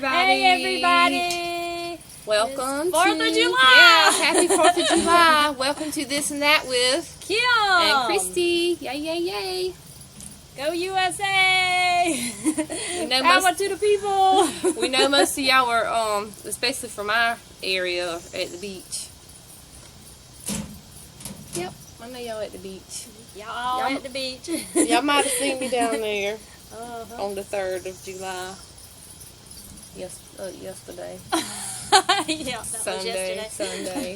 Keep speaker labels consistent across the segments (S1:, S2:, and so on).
S1: everybody.
S2: Hey, everybody.
S1: Welcome
S2: 4th of July.
S1: Yeah, happy 4th of July. Welcome to This and That with
S2: Kim
S1: and Kristie. Yay, yay, yay.
S2: Go USA.
S1: We know
S2: Power to the people.
S1: We know most of y'all are, especially from our area, at the beach. Yep, I know y'all at the beach.
S2: Y'all at the beach.
S1: Y'all might have seen me down there
S2: Uh-huh.
S1: on the 3rd of July. Yesterday.
S2: Yeah, that
S1: Sunday.
S2: was yesterday.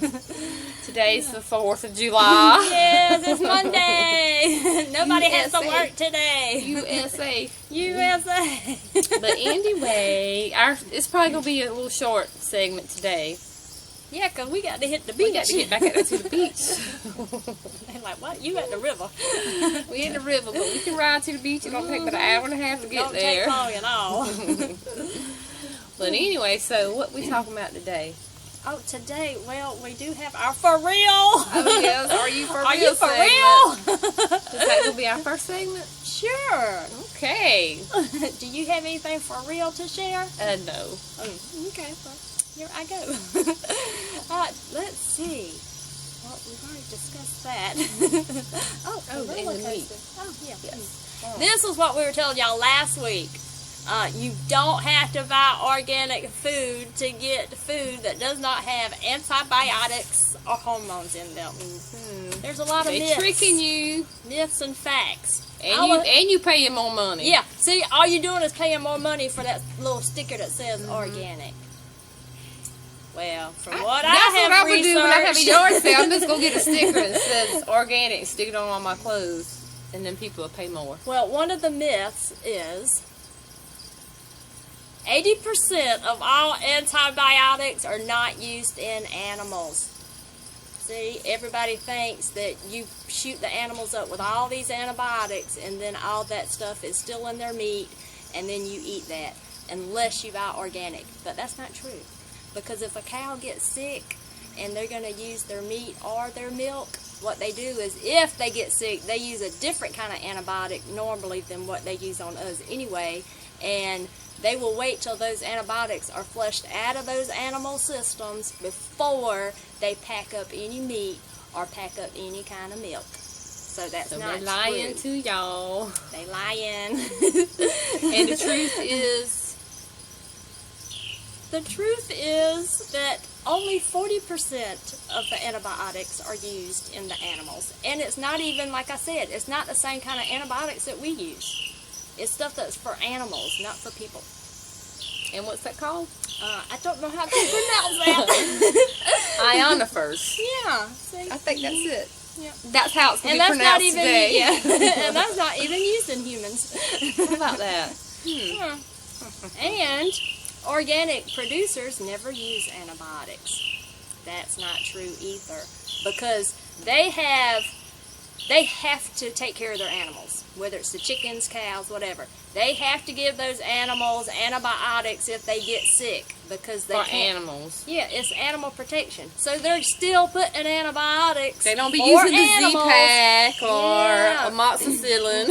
S1: Today's the 4th of July.
S2: Yes, it's Monday. Nobody has to
S1: USA.
S2: work today.
S1: USA.
S2: USA.
S1: But anyway, it's probably going to be a little short segment today.
S2: Yeah, because we got to hit the beach.
S1: We got to get back out to the beach.
S2: They're like, what? You at the river.
S1: We in the river, but we can ride to the beach. It don't take but an hour and a half to get
S2: Don't
S1: there.
S2: take long at all.
S1: But anyway, so what we talking about today?
S2: Oh, today, well, we do have our For Real.
S1: Oh, yes. Are you for real?
S2: Are you for
S1: segment.
S2: real?
S1: Is that going to be our first segment?
S2: Sure.
S1: Okay.
S2: Do you have anything for real to share?
S1: No.
S2: Okay, well, here I go. Let's see. Well, we've already discussed that.
S1: the
S2: roller
S1: meat.
S2: coaster. Oh, yeah.
S1: Yes.
S2: This is what we were telling y'all last week. You don't have to buy organic food to get food that does not have antibiotics or hormones in them.
S1: Mm-hmm.
S2: There's a lot of
S1: They
S2: myths.
S1: tricking you.
S2: Myths and facts.
S1: And you paying more money.
S2: Yeah, see, all you're doing is paying more money for that little sticker that says organic. Well, from what I have researched,
S1: do when I have a yard sale. I'm just going to get a sticker that says organic, stick it on all my clothes, and then people will pay more.
S2: Well, one of the myths is 80% of all antibiotics are not used in animals. See, everybody thinks that you shoot the animals up with all these antibiotics and then all that stuff is still in their meat and then you eat that, unless you buy organic. But that's not true. Because if a cow gets sick and they're going to use their meat or their milk, what they do is, if they get sick, they use a different kind of antibiotic normally than what they use on us anyway, and they will wait till those antibiotics are flushed out of those animal systems before they pack up any meat or pack up any kind of milk. So that's not
S1: they're lying
S2: true.
S1: to y'all.
S2: They lying.
S1: And the truth is...
S2: The truth is that only 40% of the antibiotics are used in the animals. And it's not even, like I said, it's not the same kind of antibiotics that we use. It's stuff that's for animals, not for people.
S1: And what's that called?
S2: I don't know how to pronounce that.
S1: Ionophores.
S2: Yeah. See?
S1: I think that's it.
S2: Yeah.
S1: That's how it's going
S2: And
S1: to be
S2: that's not
S1: pronounced
S2: even
S1: today.
S2: and that's not even used in humans.
S1: How about that?
S2: And organic producers never use antibiotics. That's not true either, because they have to take care of their animals, whether it's the chickens, cows, whatever. They have to give those animals antibiotics if they get sick, because they
S1: For
S2: can't.
S1: animals.
S2: Yeah, it's animal protection. So they're still putting antibiotics.
S1: They don't be
S2: for
S1: using the
S2: animals.
S1: Z-Pack or
S2: Yeah.
S1: amoxicillin.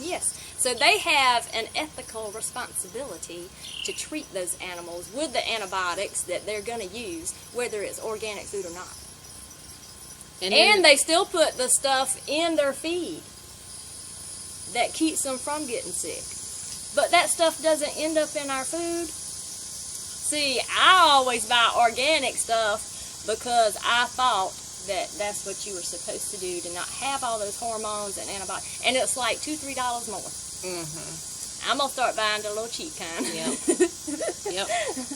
S2: Yes. So they have an ethical responsibility to treat those animals with the antibiotics that they're going to use, whether it's organic food or not. And they still put the stuff in their feed that keeps them from getting sick. But that stuff doesn't end up in our food. See, I always buy organic stuff because I thought that that's what you were supposed to do, to not have all those hormones and antibiotics. And it's like $2-3 more. I'm going to start buying the little cheap kind.
S1: Yep.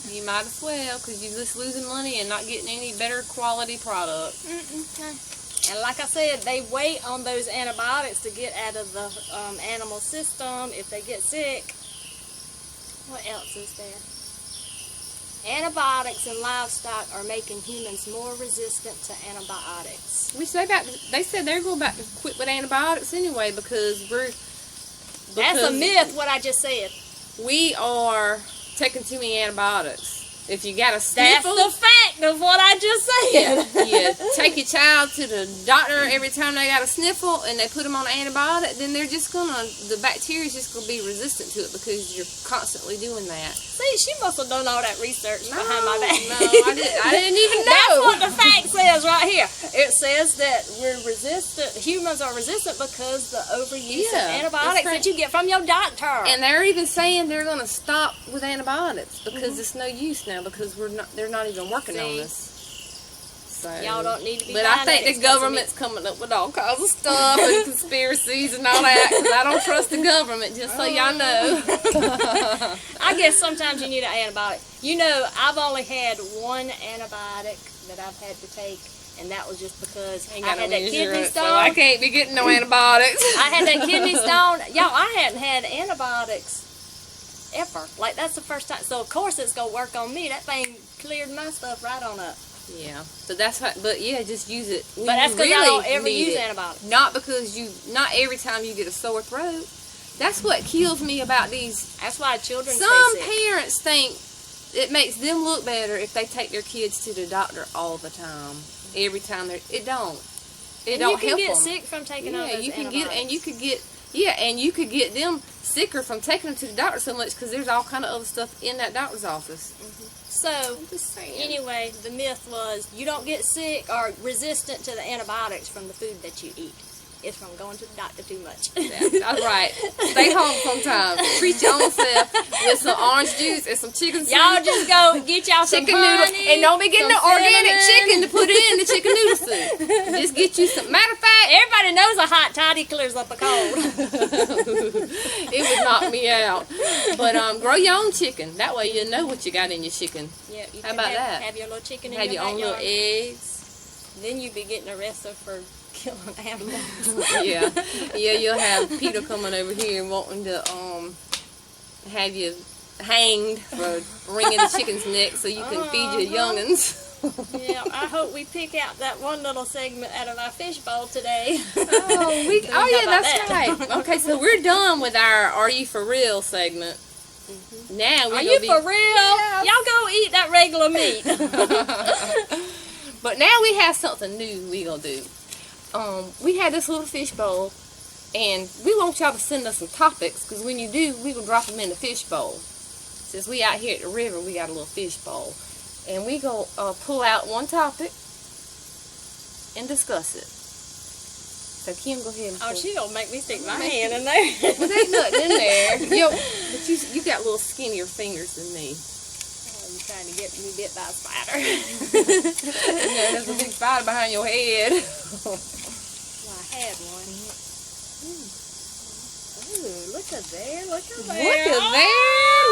S1: You might as well, because you're just losing money and not getting any better quality product.
S2: And like I said, they wait on those antibiotics to get out of the animal system if they get sick. What else is there? Antibiotics in livestock are making humans more resistant to antibiotics.
S1: They said they're going back to quit with antibiotics anyway, because
S2: That's a myth, what I just said.
S1: We are taking too many antibiotics. If you got a
S2: That's
S1: sniffle,
S2: the fact of what I just did.
S1: Yeah, take your child to the doctor every time they got a sniffle and they put them on an antibiotic, then they're just the bacteria is just going to be resistant to it because you're constantly doing that.
S2: See, she must have done all that research behind my back.
S1: No, I didn't even know.
S2: That's what the fact says right here. It says that we're resistant, humans are resistant because the overuse of antibiotics that you get from your doctor.
S1: And they're even saying they're going to stop with antibiotics because it's no use now because they're not even working on us. So,
S2: y'all don't need to be.
S1: But I think the government's coming up with all kinds of stuff and conspiracies and all that because I don't trust the government, just so y'all know.
S2: I guess sometimes you need an antibiotic. You know, I've only had one antibiotic that I've had to take, and that was just because I had that kidney stone.
S1: So I can't be getting no antibiotics.
S2: I had that kidney stone. Y'all, I hadn't had antibiotics ever. Like, that's the first time. So, of course, it's going to work on me. That thing cleared my stuff right on up.
S1: Yeah, so that's what. But yeah, just use it.
S2: But that's because I don't ever use antibiotics.
S1: Not because not every time you get a sore throat. That's what kills me about these.
S2: That's why children.
S1: Some parents think it makes them look better if they take their kids to the doctor all the time. Every time it don't. It don't help them.
S2: You can get sick from taking all those antibiotics.
S1: You could get them sicker from taking them to the doctor so much because there's all kind of other stuff in that doctor's office.
S2: So, anyway, the myth was you don't get sick or resistant to the antibiotics from the food that you eat. It's from going to the doctor too much.
S1: That's right. Stay home sometimes. Treat your own self with some orange juice and some chicken soup.
S2: Y'all just go get y'all some
S1: chicken noodles. And don't be getting the organic chicken to put in the chicken noodle soup. Just get you some. Matter of fact,
S2: everybody knows a hot toddy clears up a cold.
S1: It would knock me out. But grow your own chicken. That way you know what you got in your chicken.
S2: Yeah, you
S1: How about that?
S2: Have your little chicken in
S1: have your own little eggs.
S2: Then you'd be getting arrested for killing animals.
S1: Yeah, you'll have Peter coming over here wanting to have you hanged for wringing the chicken's neck so you can feed your youngins.
S2: Yeah, I hope we pick out that one little segment out of our fishbowl today.
S1: That's right. Okay, so we're done with our "Are You For Real" segment. Now
S2: Are you for real?
S1: Yeah.
S2: Y'all go eat that regular meat.
S1: But now we have something new we gonna do. We had this little fishbowl, and we want y'all to send us some topics, because when you do, we will drop them in the fishbowl. Since we out here at the river, we got a little fishbowl. And we go pull out one topic and discuss it. So Kim, go ahead.
S2: Oh, she gonna make me stick my hand in there.
S1: Well, there's nothing in there. But you got little skinnier fingers than me.
S2: You trying to get me bit by a spider?
S1: There's a big spider behind your head.
S2: Well, I had one. Ooh, look at there! Look at there!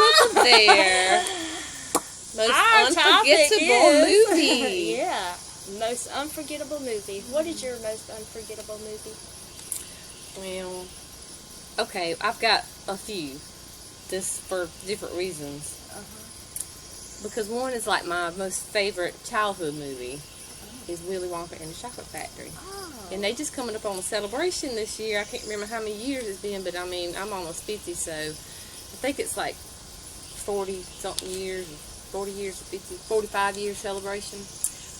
S1: Look at there! Most unforgettable movie.
S2: Yeah, most unforgettable movie. What is your most unforgettable movie?
S1: Well, okay, I've got a few, just for different reasons. Because one is like my most favorite childhood movie is Willy Wonka and the Chocolate Factory. And they just coming up on a celebration this year. I can't remember how many years it's been, but I mean, I'm almost 50, so I think it's like 40-something years, 40 years, 50, 45 year celebration.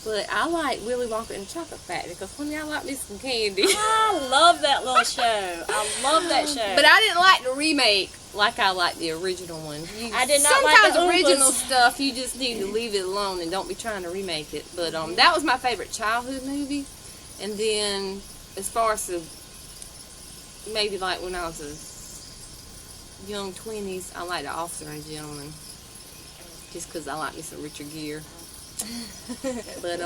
S1: But I like Willy Wonka and the Chocolate Factory because when I like me some candy.
S2: I love that little show. I love that show.
S1: But I didn't like the remake like I like the original one.
S2: I did not like the
S1: original stuff. You just need to leave it alone and don't be trying to remake it. But that was my favorite childhood movie. And then as far as maybe like when I was a young 20s, I like The Officer and Gentleman. Just because I like me some Richard Gere. But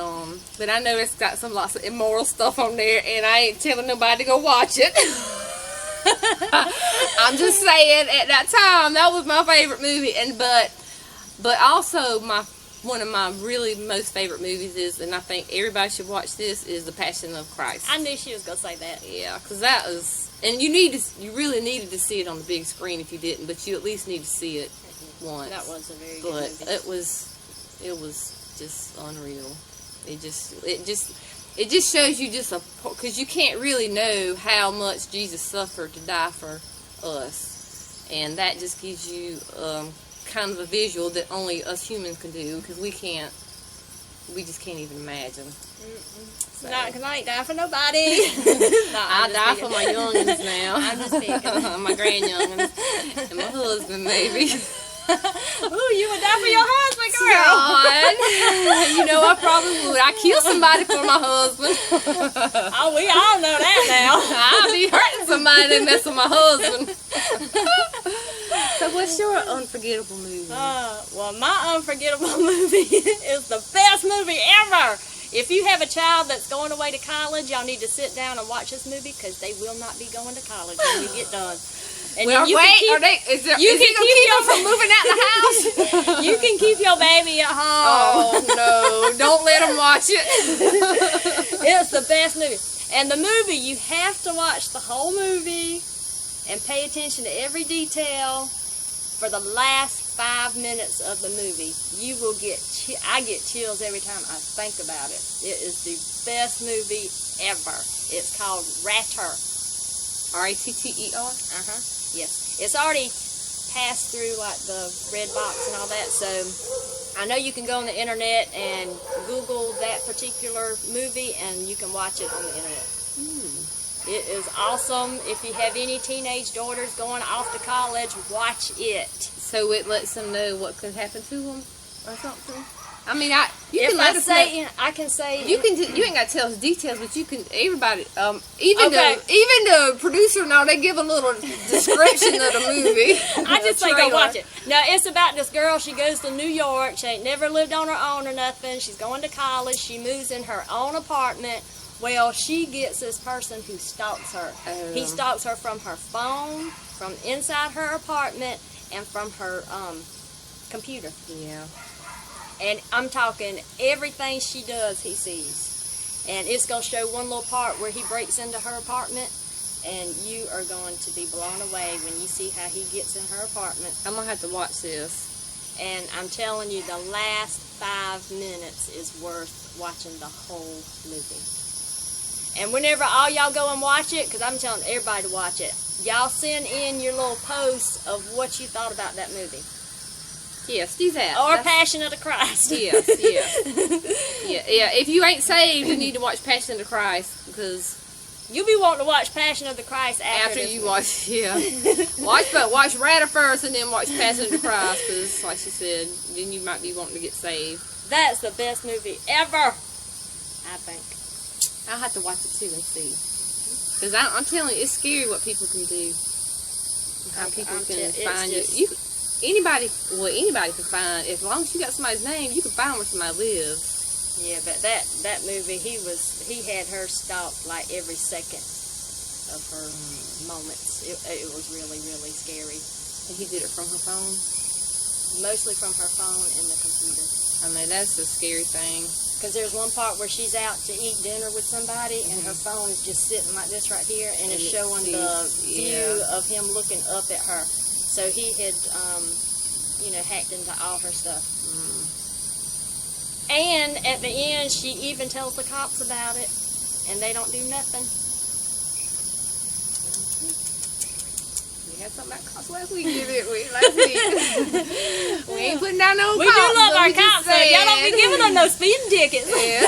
S1: I know it's got lots of immoral stuff on there, and I ain't telling nobody to go watch it. I'm just saying, at that time, that was my favorite movie. But also one of my really most favorite movies is, and I think everybody should watch this, is The Passion of Christ.
S2: I knew she was gonna say that.
S1: Yeah, because that was, and you really needed to see it on the big screen if you didn't, but you at least need to see it once.
S2: That was a very good movie.
S1: But it was just unreal. It just shows you because you can't really know how much Jesus suffered to die for us, and that just gives you kind of a visual that only us humans can do, because we can't we just can't even imagine. So.
S2: Not because I ain't dying for nobody.
S1: I die for my youngins now.
S2: I'm just thinking.
S1: My grand-youngins. And my husband, maybe.
S2: Ooh, you would die for your husband, girl.
S1: God. You know, I probably would. I kill somebody for my husband.
S2: Oh, we all know that now.
S1: I'll be hurting somebody that mess with my husband. So what's your unforgettable movie?
S2: Well, my unforgettable movie is the best movie ever. If you have a child that's going away to college, y'all need to sit down and watch this movie because they will not be going to college when we get done. And
S1: well,
S2: you
S1: wait,
S2: can keep,
S1: is it going to keep them from moving out the house?
S2: You can keep your baby at home.
S1: Oh, no. Don't let them watch it.
S2: It's the best movie. And the movie, you have to watch the whole movie and pay attention to every detail for the last 5 minutes of the movie. You will get, I get chills every time I think about it. It is the best movie ever. It's called Ratter.
S1: R-A-T-T-E-R?
S2: Yes. It's already passed through like the red box and all that, so I know you can go on the internet and Google that particular movie and you can watch it on the internet. It is awesome. If you have any teenage daughters going off to college, watch it.
S1: So it lets them know what could happen to them or something? I mean, you
S2: if
S1: can let
S2: I
S1: us
S2: say,
S1: know.
S2: I can say
S1: You ain't got to tell us details, but you can. Everybody, even the producer, now they give a little description of the movie.
S2: I just say go watch it. No, it's about this girl. She goes to New York. She ain't never lived on her own or nothing. She's going to college. She moves in her own apartment. Well, she gets this person who stalks her. He stalks her from her phone, from inside her apartment, and from her computer.
S1: Yeah.
S2: And I'm talking everything she does, he sees. And it's going to show one little part where he breaks into her apartment, and you are going to be blown away when you see how he gets in her apartment.
S1: I'm going to have to watch this.
S2: And I'm telling you, the last 5 minutes is worth watching the whole movie. And whenever all y'all go and watch it, because I'm telling everybody to watch it, y'all send in your little posts of what you thought about that movie.
S1: Yes, do that.
S2: Or Passion of the Christ.
S1: Yes. Yeah. If you ain't saved, you need to watch Passion of the Christ because
S2: you'll be wanting to watch Passion of the Christ after
S1: you watch. Yeah, watch Ratter first and then watch Passion of the Christ because, like she said, then you might be wanting to get saved.
S2: That's the best movie ever, I think.
S1: I'll have to watch it too and see because I'm telling you, it's scary what people can do. How people can find you. Anybody can find, as long as you got somebody's name, you can find where somebody lives.
S2: Yeah, but that movie, he had her stalked like every second of her moments. It was really, really scary.
S1: And he did it from her phone?
S2: Mostly from her phone and the computer.
S1: I mean, that's the scary thing.
S2: Because there's one part where she's out to eat dinner with somebody, and her phone is just sitting like this right here, and it's showing the view of him looking up at her. So he had, hacked into all her stuff. And at the end, she even tells the cops about it, and they don't do nothing.
S1: We had something about cops last week, didn't we? We ain't putting down no cops.
S2: We do love our cops, so y'all don't be giving them no speeding tickets.
S1: Yeah.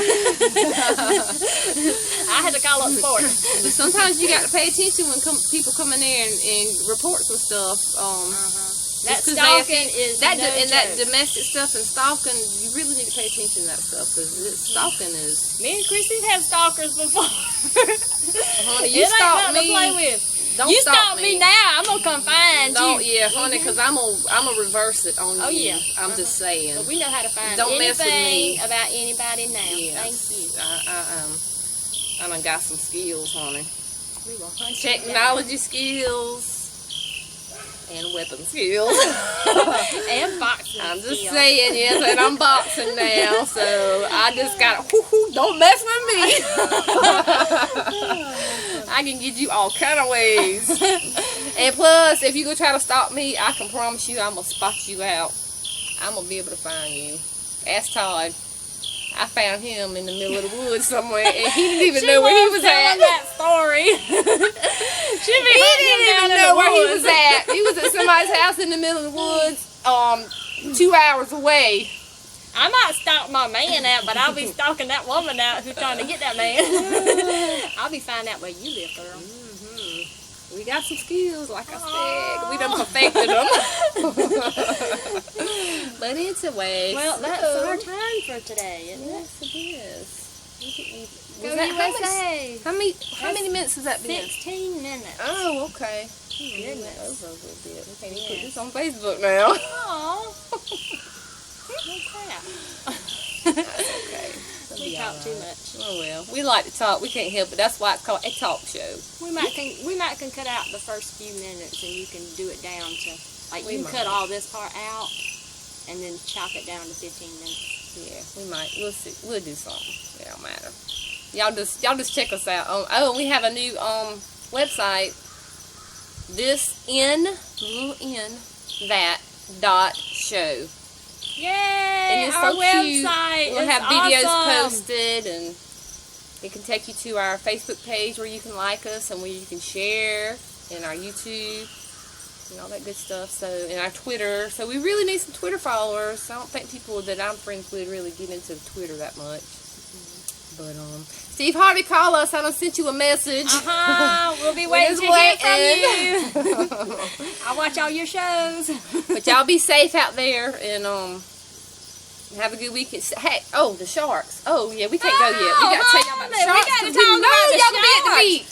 S2: I had to call up sport.
S1: But sometimes you got to pay attention when people come in there and report some stuff.
S2: That stalking is
S1: that
S2: no
S1: and
S2: joke.
S1: that domestic stuff and stalking. You really need to pay attention to that stuff because stalking is.
S2: Me and Kristie have stalkers before.
S1: Honey, you stalk me.
S2: To play with.
S1: Don't
S2: you
S1: stalk
S2: me now. I'm gonna come find you.
S1: Yeah, honey, because I'm gonna reverse it on you.
S2: Oh yeah.
S1: I'm just saying.
S2: But we know how to find
S1: Don't mess with me
S2: about anybody now.
S1: Yes.
S2: Thank you.
S1: I done got some skills, honey.
S2: We will hunt
S1: technology skills. And weapon skills.
S2: And boxing
S1: I'm just
S2: skills.
S1: saying, yes, and I'm boxing now, so I just got to, don't mess with me. I can get you all kind of ways. And plus, if you go try to stop me, I can promise you I'm going to spot you out. I'm going to be able to find you. Ask Todd. I found him in the middle of the woods somewhere, and he didn't even know where he was at.
S2: That story.
S1: He didn't even know where he was at. He was at somebody's house in the middle of the woods, 2 hours away.
S2: I might stalk my man out, but I'll be stalking that woman out who's trying to get that man. I'll be finding out where you live, girl.
S1: We got some skills, like I said. We done perfected them. But it's a waste.
S2: Well, that's our time for today, isn't it?
S1: Yes, it is.
S2: Go
S1: Was that,
S2: USA.
S1: how many minutes has that been?
S2: 16 minutes.
S1: Oh, okay.
S2: Goodness.
S1: Over a little bit. We can't even put this on Facebook now.
S2: Aw. No crap.
S1: Okay.
S2: We talk too much.
S1: Oh well, we like to talk. We can't help it. That's why it's called a talk show.
S2: We might can cut out the first few minutes, and you can do it down to like
S1: We
S2: you
S1: might.
S2: cut all this part out, and then chop it down to 15 minutes.
S1: Yeah, we might. We'll see. We'll do something. It don't matter. Y'all just check us out. Oh, we have a new website. that.show.
S2: Yay!
S1: And it's
S2: Our
S1: so
S2: website.
S1: cute. We'll
S2: It's
S1: have videos
S2: awesome.
S1: posted, and it can take you to our Facebook page where you can like us and where you can share, and our YouTube and all that good stuff. So, and our Twitter. So we really need some Twitter followers. I don't think people that I'm friends with really get into Twitter that much. But Steve Harvey, call us. I done sent you a message.
S2: We'll be waiting to hear from you. I watch all your shows.
S1: But y'all be safe out there, and have a good weekend. Hey, the sharks. Oh yeah, we can't go yet. We got to tell y'all about the sharks.
S2: We got to
S1: 'cause
S2: talk about the
S1: y'all gonna be at the
S2: sharks.
S1: beach.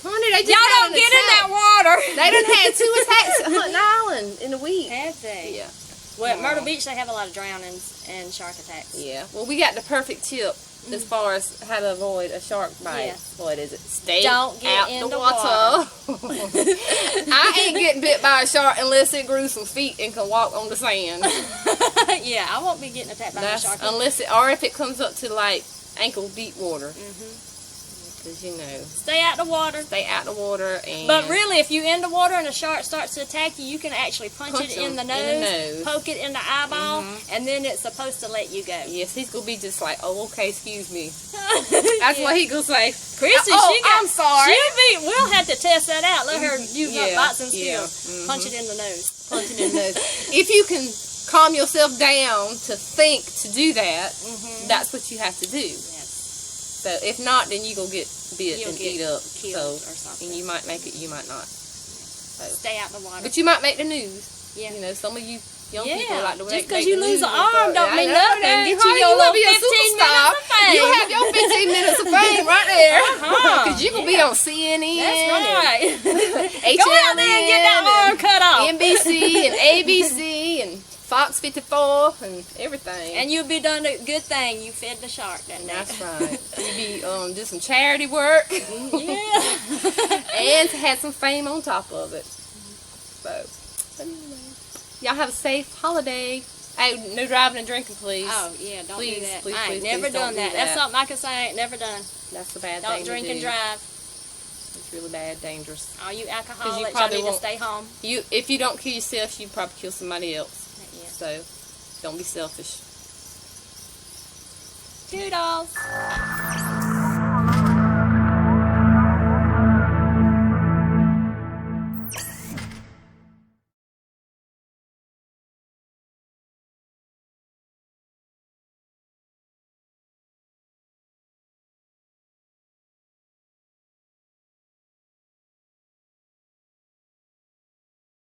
S1: Honey, they just
S2: Y'all
S1: had
S2: don't
S1: an
S2: get in
S1: attack.
S2: that water.
S1: They done had 2 attacks at Hunting Island in a week.
S2: Have they?
S1: Yeah.
S2: Well, at Myrtle Beach, they have a lot of drownings and shark attacks.
S1: Yeah. Well, we got the perfect tip as far as how to avoid a shark bite.
S2: Yeah.
S1: What is it? Stay
S2: Don't get
S1: out
S2: in
S1: the
S2: the
S1: water. I ain't getting bit by a shark unless it grew some feet and can walk on the sand.
S2: Yeah, I won't be getting attacked by a
S1: That's
S2: shark.
S1: unless it, or if it comes up to like ankle deep water. Because
S2: Stay out the water.
S1: stay out the water and.
S2: But really, if you're in the water and a shark starts to attack you, you can actually punch it in the
S1: him
S2: nose,
S1: in the nose.
S2: poke it in the eyeball, and then it's supposed to let you go.
S1: Yes, he's gonna be just like, oh, okay, excuse me. That's what he gonna say.
S2: Chrissy,
S1: I'm sorry.
S2: We'll have to test that out. Let her use her
S1: Yeah,
S2: boxing
S1: yeah,
S2: skills. Punch it in the nose.
S1: Punch it in the nose. If you can calm yourself down to think to do that, that's what you have to do.
S2: Yes.
S1: So if not, then you gonna get bit
S2: You'll
S1: and
S2: get
S1: eat up.
S2: killed or something.
S1: And you might make it, you might not. So.
S2: Stay out the water.
S1: But you might make the news.
S2: Yeah.
S1: You know, some of you young people like to
S2: just
S1: make
S2: because
S1: the
S2: you lose
S1: news
S2: an
S1: and
S2: arm
S1: stuff.
S2: don't mean
S1: I know
S2: nothing.
S1: that.
S2: Get
S1: Honey,
S2: you your
S1: gonna
S2: little
S1: be a
S2: 15
S1: superstar.
S2: minutes of fame.
S1: You have your 15 minutes of fame right there. Because you gonna be on CNN.
S2: That's right.
S1: HLN,
S2: Go out there and get that arm cut off.
S1: NBC and ABC and Fox 54 and everything.
S2: And you'll be done a good thing. You fed the shark that day.
S1: That's right. You be do some charity work.
S2: Yeah.
S1: And had some fame on top of it. So, anyway. Y'all have a safe holiday. Hey, no driving and drinking, please.
S2: Oh, yeah, don't
S1: Please,
S2: do that.
S1: please,
S2: I ain't
S1: please,
S2: never
S1: please don't
S2: done
S1: do
S2: that.
S1: that.
S2: That's something I can say I ain't never done.
S1: That's a bad
S2: Don't
S1: thing
S2: drink
S1: to do.
S2: and drive.
S1: It's really bad, dangerous.
S2: All you alcoholics, y'all
S1: probably
S2: need to
S1: won't-
S2: stay home.
S1: If you don't kill yourself, you probably kill somebody else.
S2: Yeah.
S1: So, don't be selfish.
S2: Toodles.